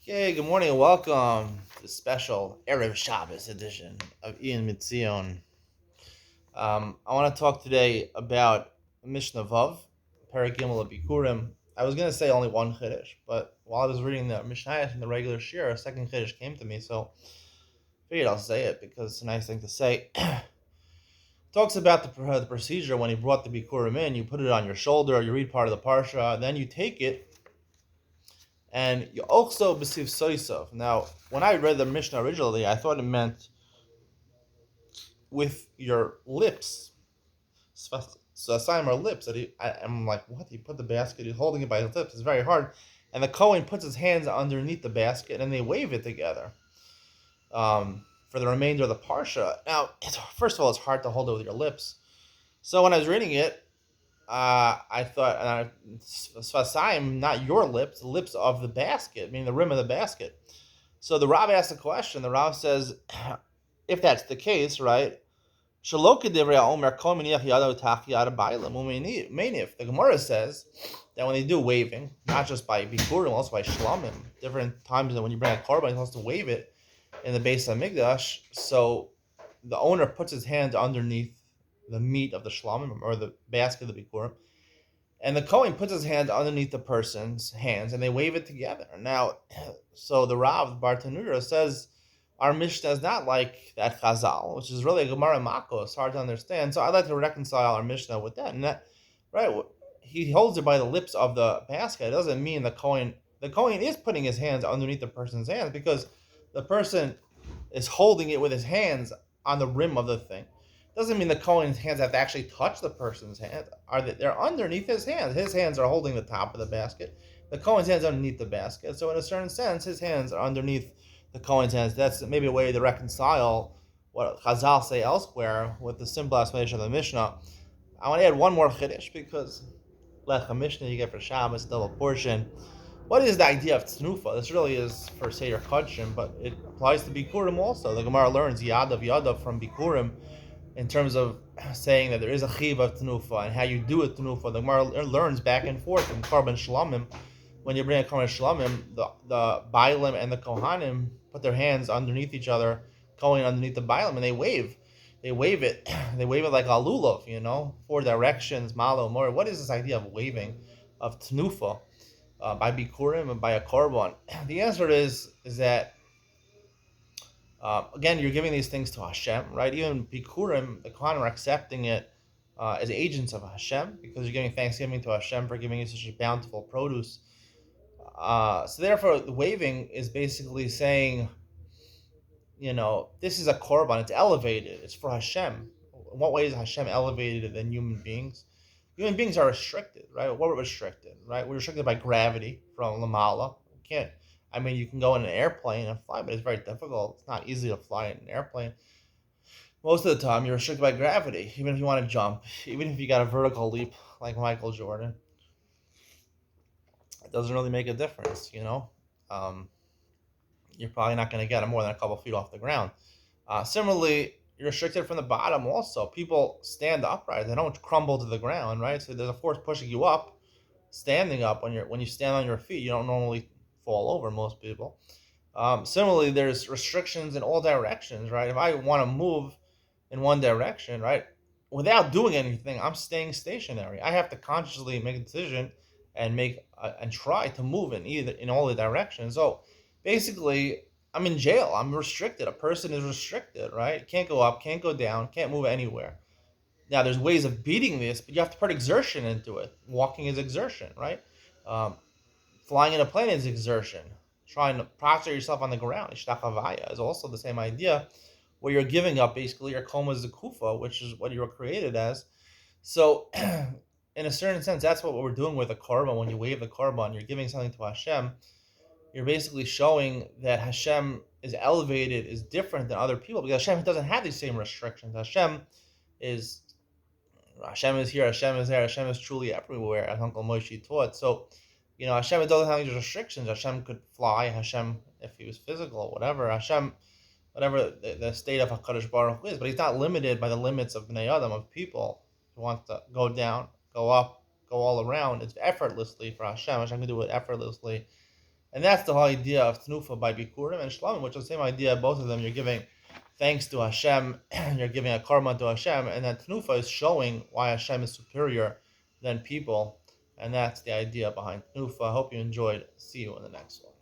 Okay, good morning and welcome to the special Erev Shabbos edition of Iyun Mitzion. I want to talk today about Mishnah Vav, Perek Gimel of Bikurim. I was going to say only one Chiddush, but while I was reading the Mishnah in the regular shir, a second Chiddush came to me, so I figured I'll say it because it's a nice thing to say. Talks about the procedure when you brought the Bikurim in, you put it on your shoulder, you read part of the Parsha, then you take it and you also receive soisov. Now, when I read the Mishnah originally, I thought it meant with your lips. So aside our lips, I'm like, what? He put the basket, he's holding it by his lips. It's very hard. And the Kohen puts his hands underneath the basket and they wave it together for the remainder of the Parsha. Now, first of all, it's hard to hold it with your lips. So when I was reading it, I thought, Svasayim, not your lips, the lips of the basket, meaning the rim of the basket. So the Rav asked a question. The Rav says, if that's the case, right? The Gemara says that when they do waving, not just by Bikurim, also by Shlamim, different times that when you bring a korban, you're supposed to wave it in the base of Mikdash. So the owner puts his hands underneath the meat of the Shlamim or the basket of the Bikurim, and the Kohen puts his hand underneath the person's hands, and they wave it together. Now, so the Rav Bartanura says our Mishnah is not like that Chazal, which is really a Gemara Mako. It's hard to understand. So I'd like to reconcile our Mishnah with that. And that, right, he holds it by the lips of the basket. It doesn't mean the Kohen is putting his hands underneath the person's hands because the person is holding it with his hands on the rim of the thing. Doesn't mean the Kohen's hands have to actually touch the person's hands. They're underneath his hands. His hands are holding the top of the basket. The Kohen's hands are underneath the basket. So in a certain sense, his hands are underneath the Kohen's hands. That's maybe a way to reconcile what Chazal say elsewhere with the simple explanation of the Mishnah. I want to add one more Chiddush because like a Mishnah you get for Shabbos, double portion. What is the idea of Tnufa? This really is for Seder Kodshim, but it applies to Bikurim also. The Gemara learns Yadav from Bikurim in terms of saying that there is a chiv of Tnufa and how you do a Tnufa. The Gemara learns back and forth from Karban Shlamim. When you bring a Karban Shlamim, the Bailim and the Kohanim put their hands underneath each other, going underneath the Bailim, and they wave. They wave it. They wave it like a lulav, 4 directions, malo, more. What is this idea of waving, of Tnufa, by Bikurim and by a Korban? The answer is that again, you're giving these things to Hashem, right? Even Bikurim, the Kohanim are accepting it as agents of Hashem because you're giving thanksgiving to Hashem for giving you such a bountiful produce. So therefore, the waving is basically saying, this is a korban. It's elevated. It's for Hashem. In what way is Hashem elevated than human beings? Human beings are restricted, right? What we're restricted, right? We're restricted by gravity from Lamala. You can go in an airplane and fly, but it's very difficult. It's not easy to fly in an airplane. Most of the time, you're restricted by gravity. Even if you want to jump, even if you got a vertical leap like Michael Jordan, it doesn't really make a difference, You're probably not going to get it more than a couple feet off the ground. Similarly, you're restricted from the bottom also. People stand upright. They don't crumble to the ground, right? So there's a force pushing you up, standing up. When you stand on your feet, you don't normally fall over, most people. Similarly, there's restrictions in all directions, right? If I want to move in one direction, right, without doing anything, I'm staying stationary. I have to consciously make a decision and try to move in all the directions. So basically, I'm in jail. I'm restricted. A person is restricted, right? Can't go up, can't go down, can't move anywhere. Now, there's ways of beating this, but you have to put exertion into it. Walking is exertion, right? Flying in a plane is exertion. Trying to prostrate yourself on the ground, ishtachavaya, is also the same idea, where you're giving up basically your koma zekufa, which is what you were created as. So, in a certain sense, that's what we're doing with a korban. When you wave the korban, you're giving something to Hashem. You're basically showing that Hashem is elevated, is different than other people, because Hashem doesn't have these same restrictions. Hashem is here, Hashem is there, Hashem is truly everywhere, as Uncle Moshe taught. So, Hashem doesn't have these restrictions. Hashem could fly. Hashem, if he was physical, whatever. Hashem, whatever the state of HaKadosh Baruch Hu is, but he's not limited by the limits of Bnei Adam, of people. He wants to go down, go up, go all around. It's effortlessly for Hashem. Hashem can do it effortlessly. And that's the whole idea of Tnufa by Bikurim and Shlamim, which is the same idea. Both of them, you're giving thanks to Hashem, you're giving a karma to Hashem, and that Tnufa is showing why Hashem is superior than people, and that's the idea behind Tnufa. I hope you enjoyed. See you in the next one.